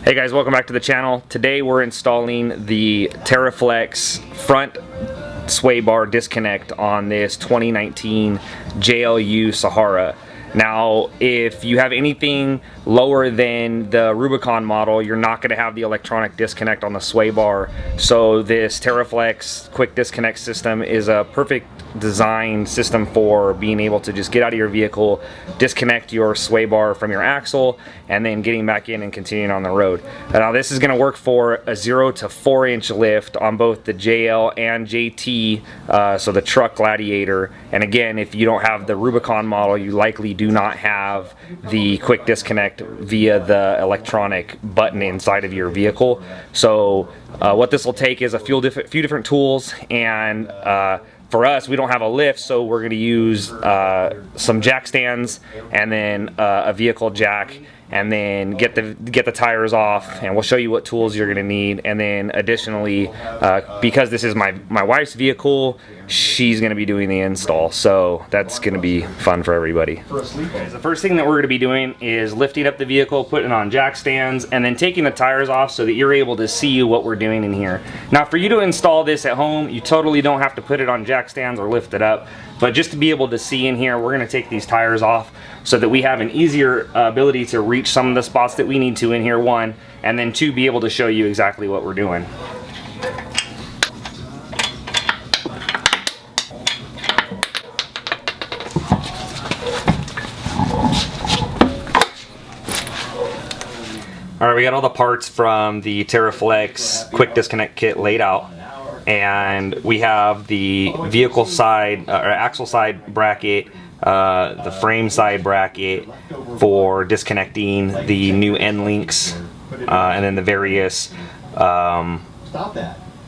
Hey guys, welcome back to the channel. Today we're installing the TeraFlex front Swaybar disconnect on this 2019 JLU Sahara. Now, if you have anything lower than the Rubicon model, you're not going to have the electronic disconnect on the Swaybar. So this TeraFlex quick disconnect system is a perfect design system for being able to just get out of your vehicle, disconnect your Swaybar from your axle, and then getting back in and continuing on the road. Now this is going to work for a 0 to 4 inch lift on both the JL and JT, so the truck Gladiator. And again, if you don't have the Rubicon model, you likely do not have the quick disconnect via the electronic button inside of your vehicle. So what this will take is a few different tools, and for us, we don't have a lift, so we're going to use some jack stands and then a vehicle jack, and then get the tires off, and we'll show you what tools you're going to need. And then additionally, because this is my wife's vehicle, she's going to be doing the install, so that's going to be fun for everybody. The first thing that we're going to be doing is lifting up the vehicle, putting it on jack stands, and then taking the tires off so that you're able to see what we're doing in here. Now, for you to install this at home, you totally don't have to put it on jack stands or lift it up, but just to be able to see in here, we're going to take these tires off so that we have an easier ability to reach some of the spots that we need to in here, one, and then two, be able to show you exactly what we're doing. Alright, we got all the parts from the TeraFlex quick disconnect kit laid out, and we have the vehicle side or axle side bracket, the frame side bracket for disconnecting the new end links, and then the various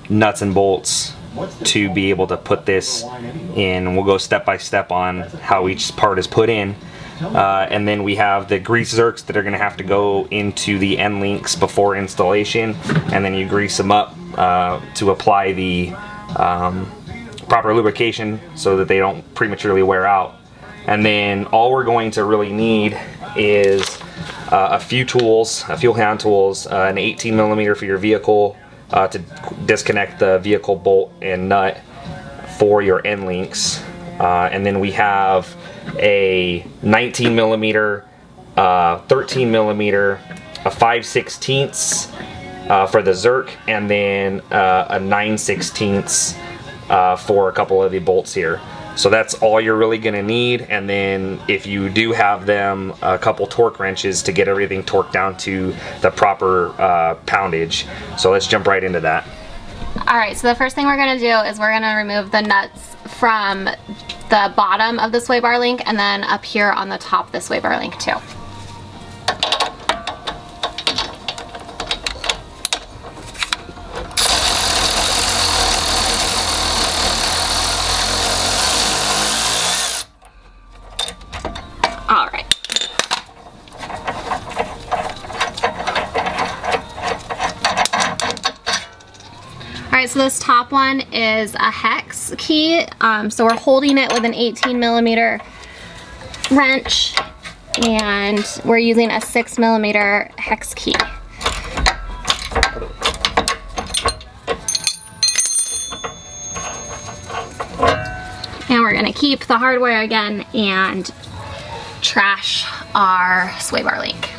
nuts and bolts to be able to put this in. We'll go step by step on how each part is put in. And then we have the grease zerks that are going to have to go into the end links before installation, and then you grease them up to apply the proper lubrication so that they don't prematurely wear out. And then all we're going to really need is a few tools, a few hand tools, an 18mm for your vehicle to disconnect the vehicle bolt and nut for your end links, and then we have a 19mm, 13mm, a 5/16 for the zerk, and then a 9/16 for a couple of the bolts here. So that's all you're really going to need, and then if you do have them, a couple torque wrenches to get everything torqued down to the proper poundage. So let's jump right into that. Alright, so the first thing we're going to do is we're going to remove the nuts from the bottom of the Swaybar link, and then up here on the top of the Swaybar link too. Alright. Alright, so this top one is a hex key, so we're holding it with an 18mm wrench, and we're using a 6mm hex key. And we're going to keep the hardware again and trash our Swaybar link.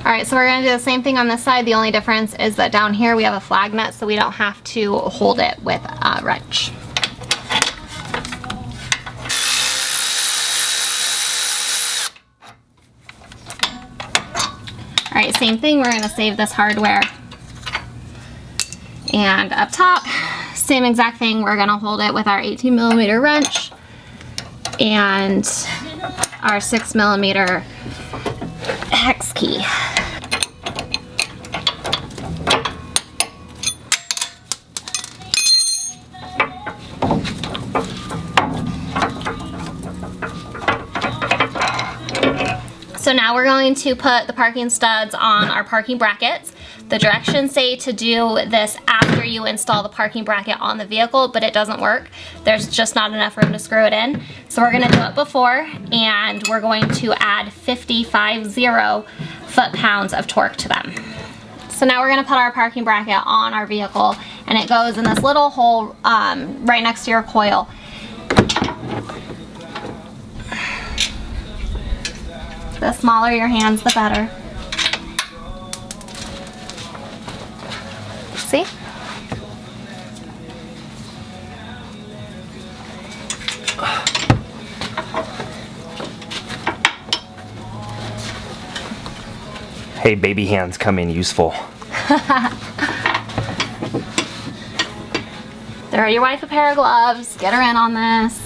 Alright, so we're going to do the same thing on this side. The only difference is that down here we have a flag nut, so we don't have to hold it with a wrench. Alright, same thing, we're going to save this hardware. And up top, same exact thing, we're going to hold it with our 18mm wrench and our 6mm hex key. So now we're going to put the parking studs on our parking brackets. The directions say to do this after you install the parking bracket on the vehicle, but it doesn't work. There's just not enough room to screw it in. So we're gonna do it before, and we're going to add 50 foot-pounds of torque to them. So now we're gonna put our parking bracket on our vehicle, and it goes in this little hole right next to your coil. The smaller your hands, the better. See? Hey, baby hands come in useful. Throw your wife a pair of gloves, get her in on this.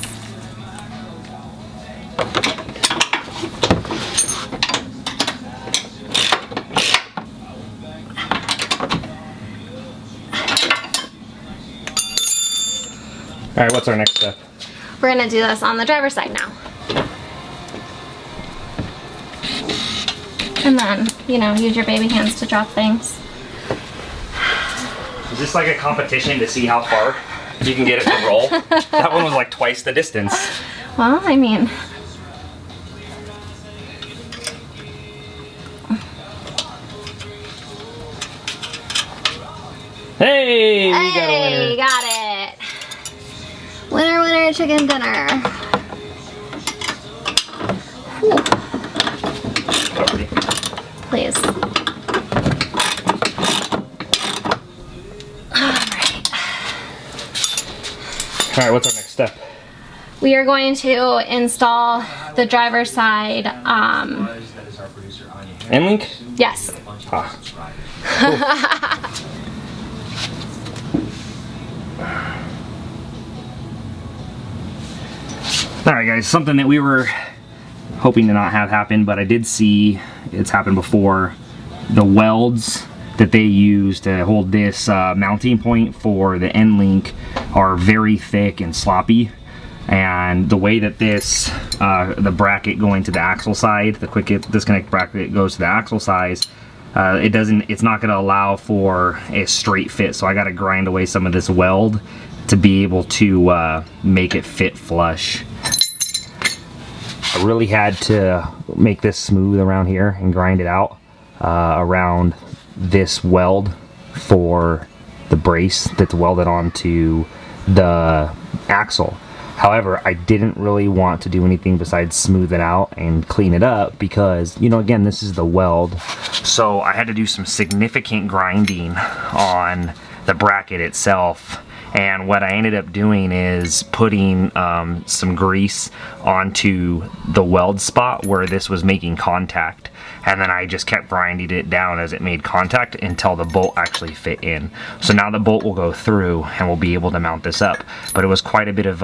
All right, what's our next step? We're gonna do this on the driver's side now. And then, you know, use your baby hands to drop things. Is this like a competition to see how far you can get it to roll? That one was like twice the distance. Well, I mean, Hey, we got a hey, winner. got it. Winner, winner, chicken dinner. Whew. Please. All right, what's our next step? We are going to install the driver's side. End link? Yes. Ah. All right, guys, something that we were hoping to not have happen, but I did see it's happened before. The welds that they use to hold this mounting point for the end link are very thick and sloppy, and the way that this the bracket going to the axle side, the quick disconnect bracket goes to the axle side, it's not going to allow for a straight fit, so I got to grind away some of this weld to be able to make it fit flush. I really had to make this smooth around here and grind it out around this weld for the brace that's welded onto the axle. However, I didn't really want to do anything besides smooth it out and clean it up because, you know, again, this is the weld. So I had to do some significant grinding on the bracket itself. And what I ended up doing is putting some grease onto the weld spot where this was making contact, and then I just kept grinding it down as it made contact until the bolt actually fit in. So now the bolt will go through and we'll be able to mount this up, but it was quite a bit of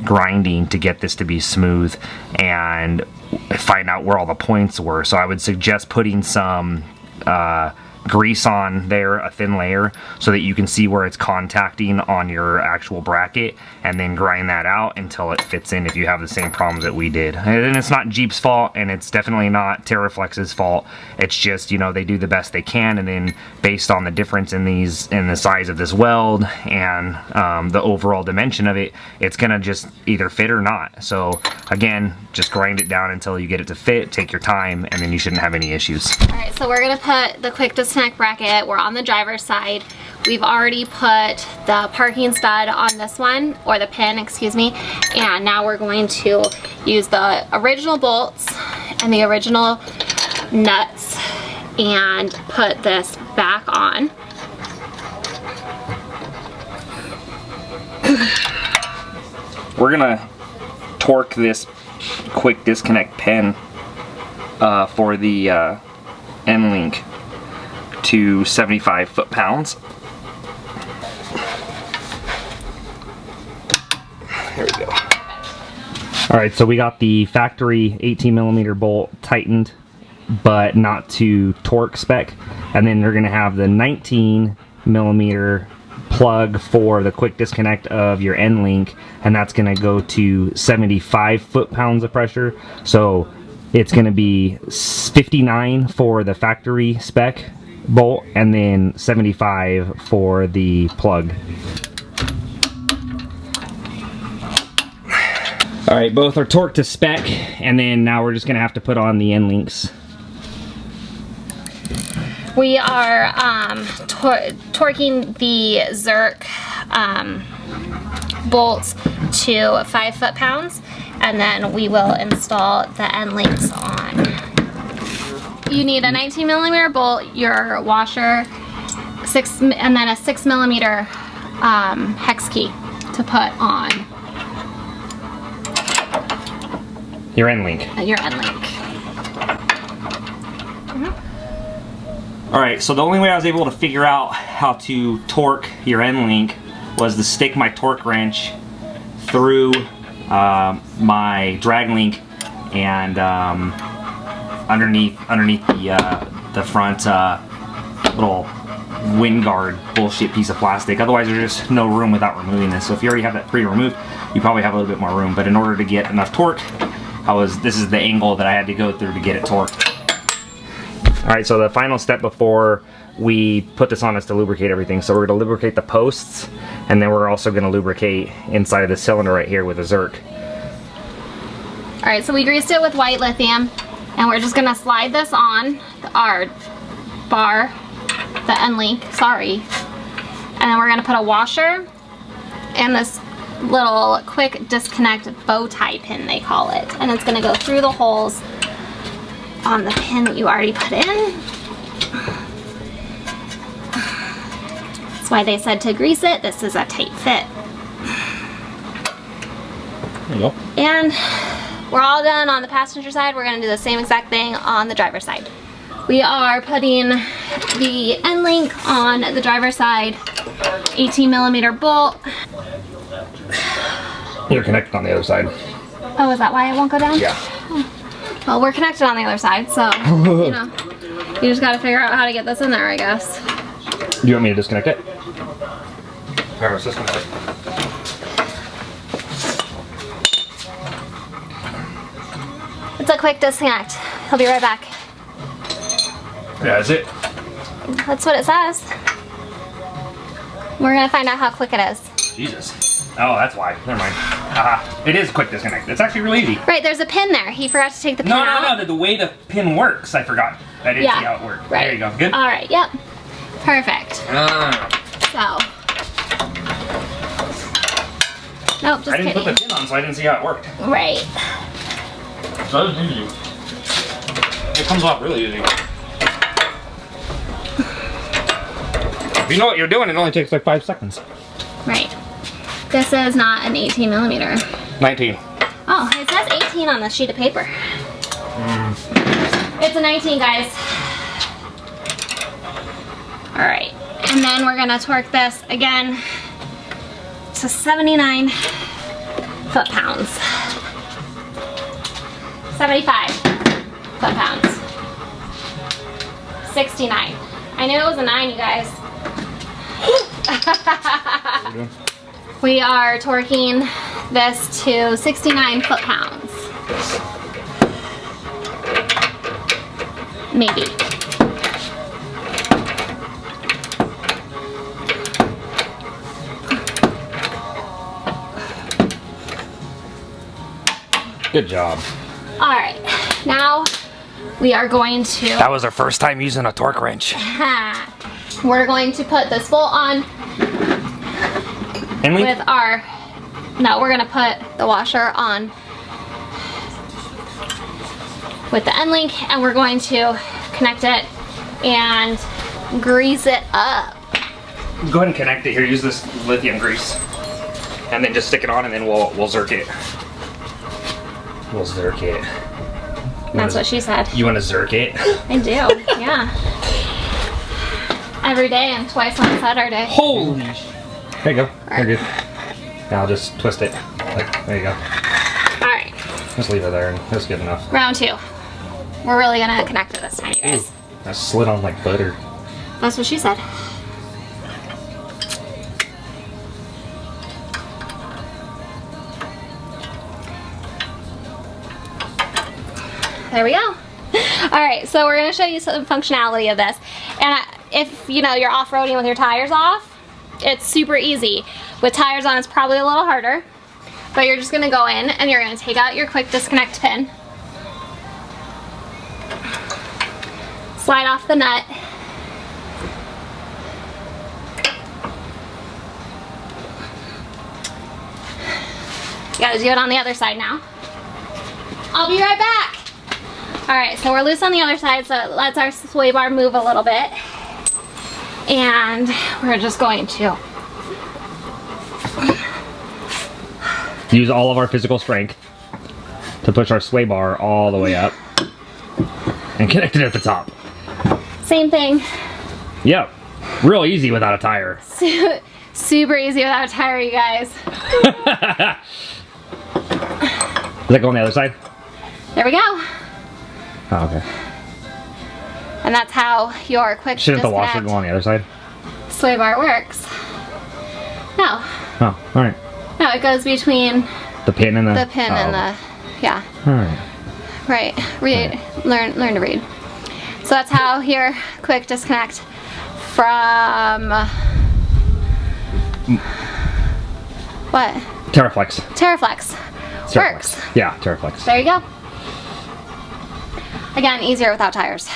grinding to get this to be smooth and find out where all the points were. So I would suggest putting some grease on there, a thin layer, so that you can see where it's contacting on your actual bracket, and then grind that out until it fits in if you have the same problems that we did. And it's not Jeep's fault, and it's definitely not TeraFlex's fault. It's just, you know, they do the best they can, and then based on the difference in the size of this weld and the overall dimension of it, it's gonna just either fit or not. So again, just grind it down until you get it to fit, take your time, and then you shouldn't have any issues. All right, so we're gonna put the quick disconnect bracket. We're on the driver's side. We've already put the parking stud on this one, or the pin, excuse me, and now we're going to use the original bolts and the original nuts and put this back on. We're gonna torque this quick disconnect pin for the end link to 75 foot-pounds. There we go. All right, so we got the factory 18mm bolt tightened, but not to torque spec, and then they're gonna have the 19mm plug for the quick disconnect of your end link, and that's gonna go to 75 foot-pounds of pressure. So it's gonna be 59 for the factory spec bolt, and then 75 for the plug. All right, both are torqued to spec, and then now we're just gonna have to put on the end links. We are torquing the Zerk bolts to 5 foot-pounds, and then we will install the end links on. You need a 19mm bolt, your washer, and then a 6mm hex key to put on your end link. Your end link. All right, so the only way I was able to figure out how to torque your end link was to stick my torque wrench through my drag link and underneath the front little wind guard bullshit piece of plastic. Otherwise, there's just no room without removing this. So if you already have that pre-removed, you probably have a little bit more room. But in order to get enough torque, this is the angle that I had to go through to get it torqued. All right, so the final step before we put this on is to lubricate everything. So we're gonna lubricate the posts, and then we're also gonna lubricate inside of the cylinder right here with a Zerk. All right, so we greased it with white lithium, and we're just gonna slide this on our bar, the end link, sorry. And then we're gonna put a washer and this little quick disconnect bow tie pin, they call it. And it's gonna go through the holes on the pin that you already put in. That's why they said to grease it. This is a tight fit. There you go. And we're all done on the passenger side. We're gonna do the same exact thing on the driver's side. We are putting the end link on the driver's side, 18mm bolt. You're connected on the other side. Oh, is that why it won't go down? Yeah. Well, we're connected on the other side, so, you know, you just gotta figure out how to get this in there, I guess. Do you want me to disconnect it? Or let's disconnect it. It's a quick disconnect. He'll be right back. Yeah, is it? That's what it says. We're gonna find out how quick it is. Jesus. Oh, that's why. Never mind. It is a quick disconnect. It's actually really easy. Right, there's a pin there. He forgot to take the pin out. No, the way the pin works, I forgot. I didn't see how it worked. Right. There you go. Good? All right, yep. Perfect. So. Nope, just I didn't kidding. put the pin on, so I didn't see how it worked. Right. So that was easy. It comes off really easy. If you know what you're doing, it only takes like 5 seconds. Right. This is not an 18mm. 19. Oh, it says 18 on the sheet of paper. It's a 19, guys. All right, and then we're gonna torque this again to 79 foot-pounds. 75 foot-pounds. 69. I knew it was a 9, you guys. We are torquing this to 69 foot-pounds. Maybe. Good job. All right, now we are going to... That was our first time using a torque wrench. We're going to put this bolt on And with our... No, we're gonna put the washer on with the end link, and we're going to connect it and grease it up. Go ahead and connect it here. Use this lithium grease. And then just stick it on, and then we'll Zerk it. We'll Zerk it. That's what she said. You want to Zerk it? I do, yeah. Every day and twice on Saturday. Holy sh... There you go. You're good. Now I'll just twist it. Like, there you go. Alright. Just leave it there, and that's good enough. Round 2. We're really gonna connect it this time, you guys. Ooh, that slid on like butter. That's what she said. There we go. Alright, so we're going to show you some functionality of this. And if, you know, you're off-roading with your tires off, it's super easy. With tires on, it's probably a little harder. But you're just going to go in and you're going to take out your quick disconnect pin. Slide off the nut. You gotta do it on the other side now. I'll be right back. All right, so we're loose on the other side, so it lets our sway bar move a little bit. And we're just going to use all of our physical strength to push our sway bar all the way up and connect it at the top. Same thing. Yep, real easy without a tire. Super easy without a tire, you guys. Does that go on the other side? There we go. Oh, okay. And that's how your quick Shouldn't the washer go on the other side? sway bar works. No. Oh, alright. No, it goes between the pin and the... and the... Yeah. Alright. Right. Read. Right. Learn to read. So that's how your quick disconnect from... What? TeraFlex. TeraFlex. Works. Yeah, TeraFlex. There you go. Again, easier without tires.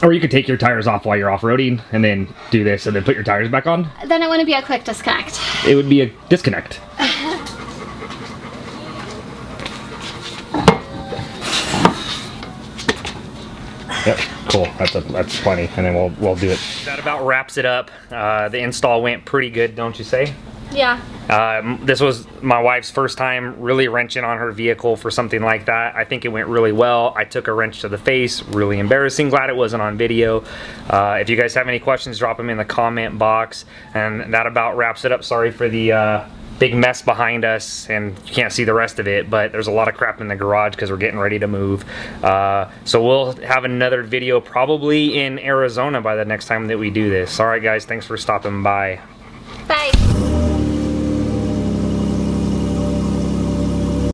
Or you could take your tires off while you're off-roading and then do this and then put your tires back on. Then it wouldn't be a quick disconnect. It would be a disconnect. Yep, cool. That's plenty, and then we'll do it. That about wraps it up. The install went pretty good, don't you say? Yeah. This was my wife's first time really wrenching on her vehicle for something like that. I think it went really well. I took a wrench to the face, really embarrassing. Glad it wasn't on video. If you guys have any questions, drop them in the comment box. And that about wraps it up. Sorry for the big mess behind us, and you can't see the rest of it, but there's a lot of crap in the garage because we're getting ready to move. So we'll have another video probably in Arizona by the next time that we do this. All right, guys, thanks for stopping by. Bye.